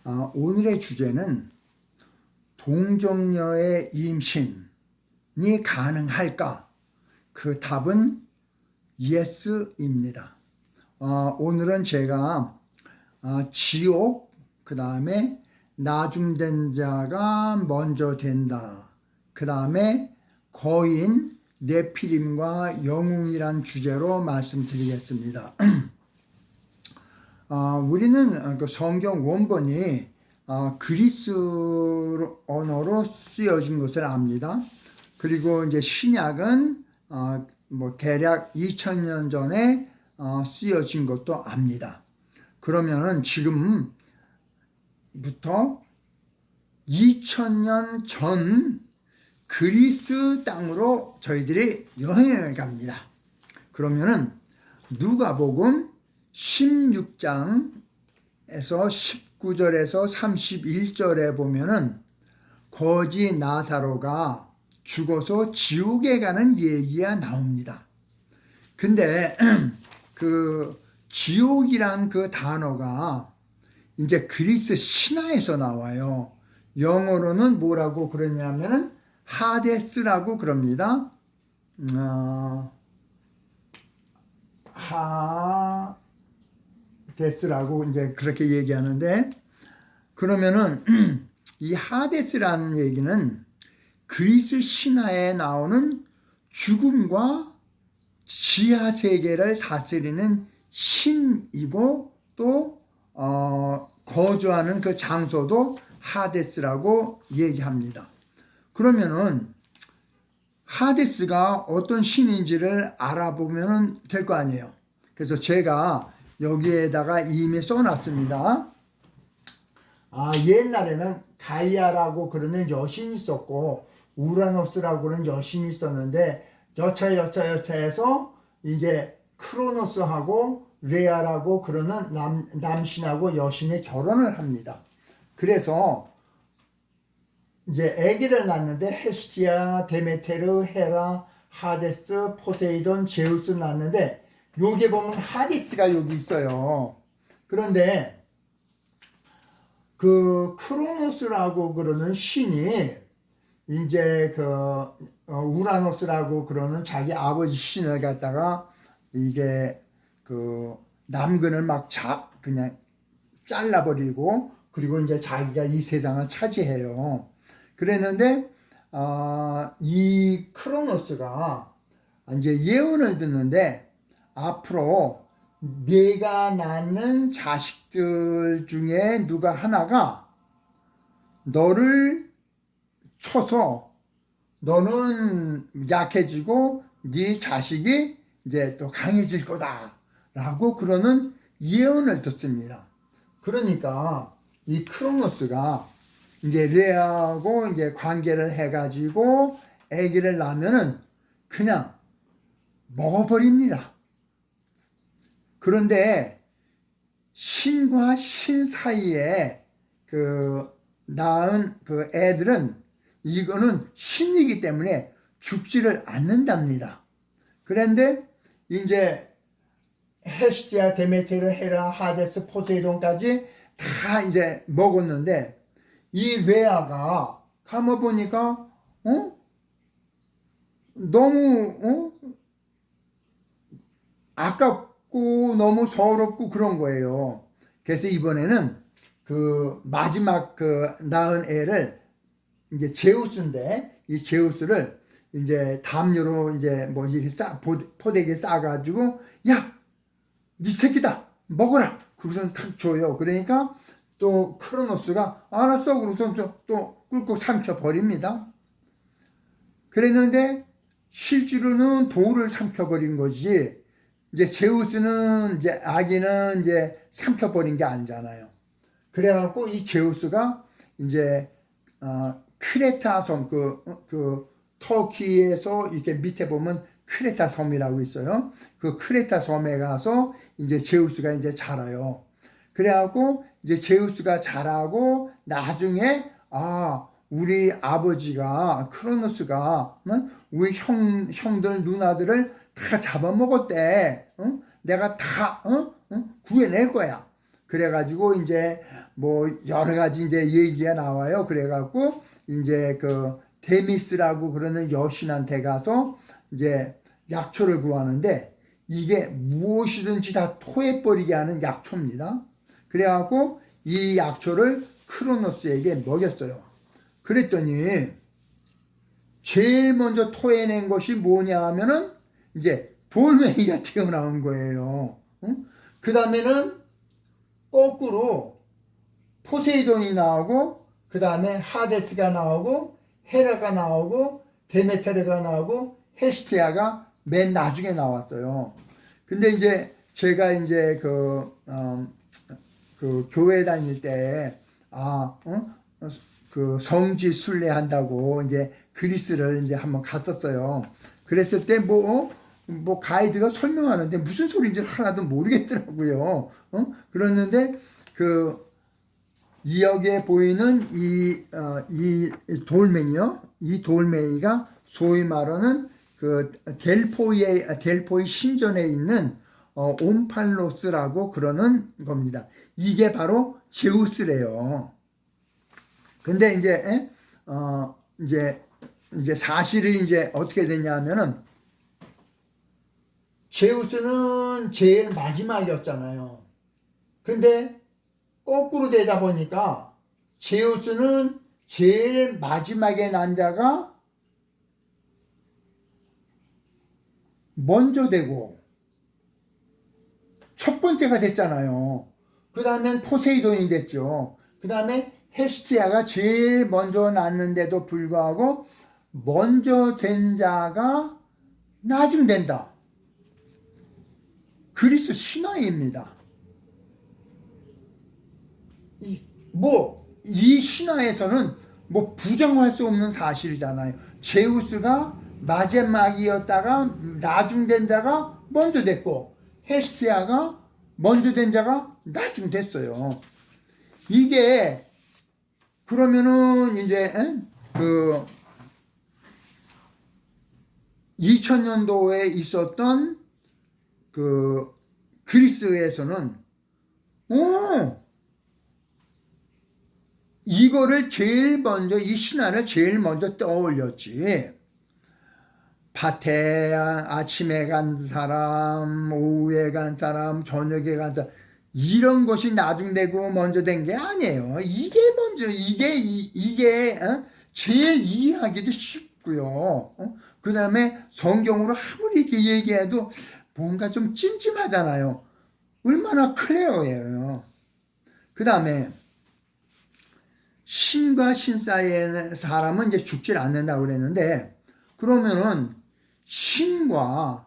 오늘의 주제는 동정녀의 임신이 가능할까? 그 답은 예스입니다. 오늘은 제가 지옥, 그 다음에 나중된 자가 먼저 된다, 그 다음에 거인, 네피림과 영웅이란 주제로 말씀드리겠습니다. 우리는 그 성경 원본이 그리스 언어로 쓰여진 것을 압니다. 그리고 이제 신약은 대략 2000년 전에 쓰여진 것도 압니다. 그러면은 지금부터 2000년 전 그리스 땅으로 저희들이 여행을 갑니다. 그러면은 누가복음 16장에서 19절에서 31절에 보면은 거지 나사로가 죽어서 지옥에 가는 얘기가 나옵니다. 근데 그 지옥이란 그 단어가 이제 그리스 신화에서 나와요. 영어로는 뭐라고 그러냐면은 하데스라고 그럽니다. 하데스라고 이제 그렇게 얘기하는데, 그러면은 이 하데스라는 얘기는 그리스 신화에 나오는 죽음과 지하 세계를 다스리는 신이고, 또 거주하는 그 장소도 하데스라고 얘기합니다. 그러면은 하데스가 어떤 신인지를 알아보면 될 거 아니에요. 그래서 제가 여기에다가 이미 써놨습니다. 옛날에는 가이아라고 그러는 여신이 있었고 우라노스라고 그러는 여신이 있었는데 여차해서 이제 크로노스하고 레아라고 그러는 남신하고 여신이 결혼을 합니다. 그래서 이제 아기를 낳는데 헤스티아, 데메테르, 헤라, 하데스, 포세이돈, 제우스 낳는데, 여기 보면 하디스가 여기 있어요. 그런데 그 크로노스라고 그러는 신이 이제 그 우라노스라고 그러는 자기 아버지 신을 갖다가 이게 그 남근을 막 그냥 잘라버리고, 그리고 이제 자기가 이 세상을 차지해요. 그랬는데 이 크로노스가 이제 예언을 듣는데, 앞으로 네가 낳는 자식들 중에 누가 하나가 너를 쳐서 너는 약해지고 네 자식이 이제 또 강해질 거다라고 그러는 예언을 듣습니다. 그러니까 이 크로노스가 이제 레아하고 이제 관계를 해가지고 아기를 낳으면은 그냥 먹어버립니다. 그런데 신과 신 사이에 그 낳은 그 애들은 이거는 신이기 때문에 죽지를 않는답니다. 그런데 이제 헤스티아, 데메테르, 헤라, 하데스, 포세이돈까지 다 이제 먹었는데, 이 레아가 가만 보니까 너무 아깝고 너무 서럽고 그런 거예요. 그래서 이번에는 그 마지막 그 낳은 애를 이제 제우스인데, 이 제우스를 이제 담요로 이제 뭐 이렇게 포대기에 싸가지고, 야, 네 새끼다, 먹어라. 그것은 탁 줘요. 그러니까 또 크로노스가 알았어, 그래서 또 꿀꺽 삼켜 버립니다. 그랬는데 실제로는 돌을 삼켜 버린 거지, 이제 제우스는 이제 아기는 이제 삼켜 버린 게 아니잖아요. 그래갖고 이 제우스가 이제 크레타 섬, 그 터키에서 이렇게 밑에 보면 크레타 섬이라고 있어요. 그 크레타 섬에 가서 이제 제우스가 이제 자라요. 그래갖고 이제 제우스가 자라고 나중에 우리 아버지가 크로노스가 우리 형들 누나들을 다 잡아먹었대. 내가 다 구해낼 거야. 그래가지고 이제 뭐 여러 가지 이제 얘기가 나와요. 그래갖고 이제 그 데미스라고 그러는 여신한테 가서 이제 약초를 구하는데 이게 무엇이든지 다 토해버리게 하는 약초입니다. 그래갖고 이 약초를 크로노스에게 먹였어요. 그랬더니 제일 먼저 토해낸 것이 뭐냐 하면은 이제 돌멩이가 튀어나온 거예요. 그 다음에는 거꾸로 포세이돈이 나오고 그 다음에 하데스가 나오고 헤라가 나오고 데메테르가 나오고 헤스티아가 맨 나중에 나왔어요. 근데 이제 제가 이제 그 교회 다닐 때 그 성지 순례한다고 이제 그리스를 이제 한번 갔었어요. 그랬을 때 뭐 가이드가 설명하는데 무슨 소리인지 하나도 모르겠더라고요. 그랬는데 그 이역에 보이는 이 돌멩이요. 이 돌멩이가 소위 말하는 그 델포이 신전에 있는 옴팔로스라고 그러는 겁니다. 이게 바로 제우스래요. 근데 이제 사실이 이제 어떻게 되냐면은 제우스는 제일 마지막이었잖아요. 근데 거꾸로 되다 보니까 제우스는 제일 마지막에 난 자가 먼저 되고 첫 번째가 됐잖아요. 그 다음엔 포세이돈이 됐죠. 그 다음에 헤스티아가 제일 먼저 났는데도 불구하고 먼저 된 자가 나중 된다. 그리스 신화입니다. 이 신화에서는 뭐 부정할 수 없는 사실이잖아요. 제우스가 마지막이었다가 나중 된 자가 먼저 됐고 헤스티아가 먼저 된 자가 나중 됐어요. 이게 그러면은 이제 그 2000년도에 있었던 그 그리스에서는 이거를 제일 먼저 이 신화를 제일 먼저 떠올렸지. 밭에 아침에 간 사람, 오후에 간 사람, 저녁에 간 사람 이런 것이 나중되고 먼저 된 게 아니에요. 이게 먼저 이게 제일 이해하기도 쉽고요. 그 다음에 성경으로 아무리 이렇게 얘기해도 뭔가 좀 찜찜하잖아요. 얼마나 클레어예요. 그 다음에 신과 신 사이의 사람은 이제 죽질 않는다고 그랬는데 그러면은 신과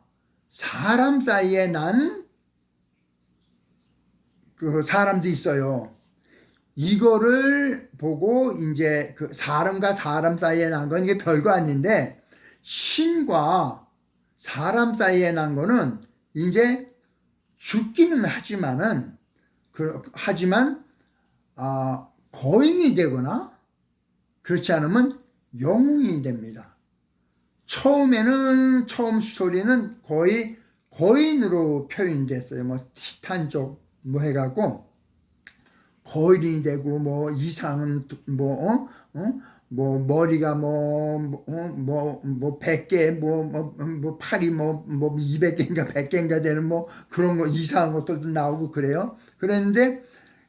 사람 사이에 난 그 사람도 있어요. 이거를 보고 이제 그 사람과 사람 사이에 난 건 이게 별거 아닌데 신과 사람 사이에 난 거는 이제 죽기는 하지만 거인이 되거나 그렇지 않으면 영웅이 됩니다. 처음 스토리는 거의 거인으로 표현됐어요. 뭐 티탄족 뭐 해갖고 거인이 되고 뭐 이상은 뭐 머리가 뭐 100개 뭐 팔이 뭐 200개인가 100개인가 되는 뭐 그런 거 이상한 것들도 나오고 그래요. 그런데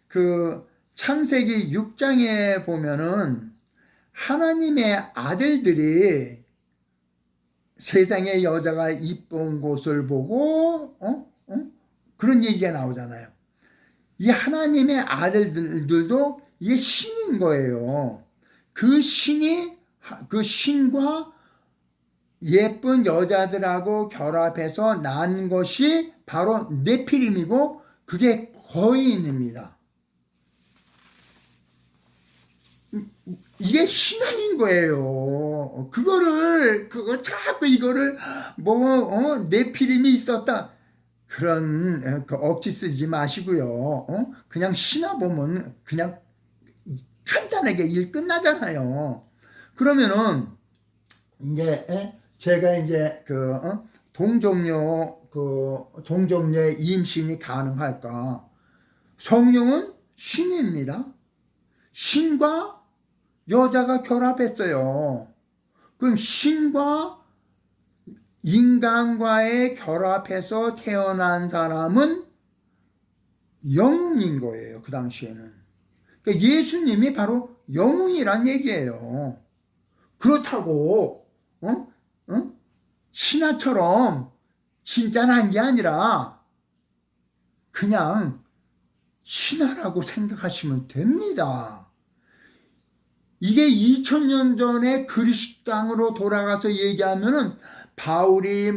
그 창세기 6장에 보면은 하나님의 아들들이 세상의 여자가 이쁜 곳을 보고 그런 얘기가 나오잖아요. 이 하나님의 아들들도 이게 신인 거예요. 그 신과 예쁜 여자들하고 결합해서 난 것이 바로 네피림이고 그게 거인입니다. 이게 신앙인 거예요. 그거 자꾸 이거를 네피림이 있었다. 그런 억지 쓰지 마시고요. 그냥 신화 보면 그냥 간단하게 일 끝나잖아요. 그러면은 이제 제가 이제 동정녀의 임신이 가능할까? 성령은 신입니다. 신과 여자가 결합했어요. 그럼 신과 인간과의 결합해서 태어난 사람은 영웅인 거예요. 그 당시에는. 그러니까 예수님이 바로 영웅이란 얘기예요. 그렇다고 신하처럼 진짜 난 게 아니라 그냥 신하라고 생각하시면 됩니다. 이게 2000년 전에 그리스 땅으로 돌아가서 얘기하면은 바울이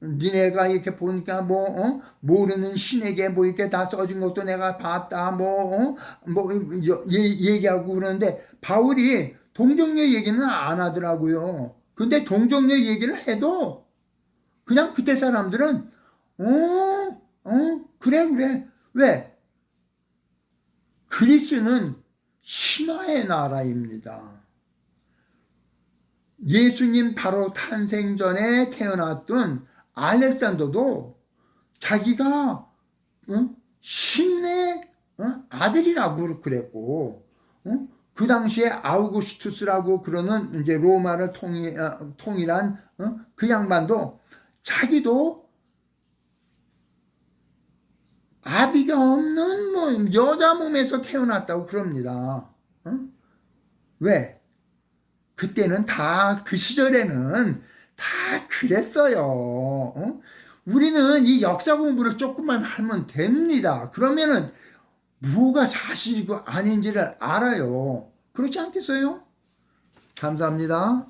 니네가 이렇게 보니까 모르는 신에게 이렇게 다 써진 것도 내가 봤다 얘기하고 그러는데 바울이 동정녀 얘기는 안 하더라고요. 근데 동정녀 얘기를 해도 그냥 그때 사람들은 그래 왜? 그리스는 신화의 나라입니다. 예수님 바로 탄생 전에 태어났던 알렉산더도 자기가 신의 아들이라고 그랬고, 그 당시에 아우구스투스라고 그러는 이제 로마를 통일한 그 양반도 자기도 아비가 없는 여자 몸에서 태어났다고 그럽니다. 왜? 그때는 다 그 시절에는 다 그랬어요. 우리는 이 역사 공부를 조금만 하면 됩니다. 그러면은 뭐가 사실이고 아닌지를 알아요. 그렇지 않겠어요? 감사합니다.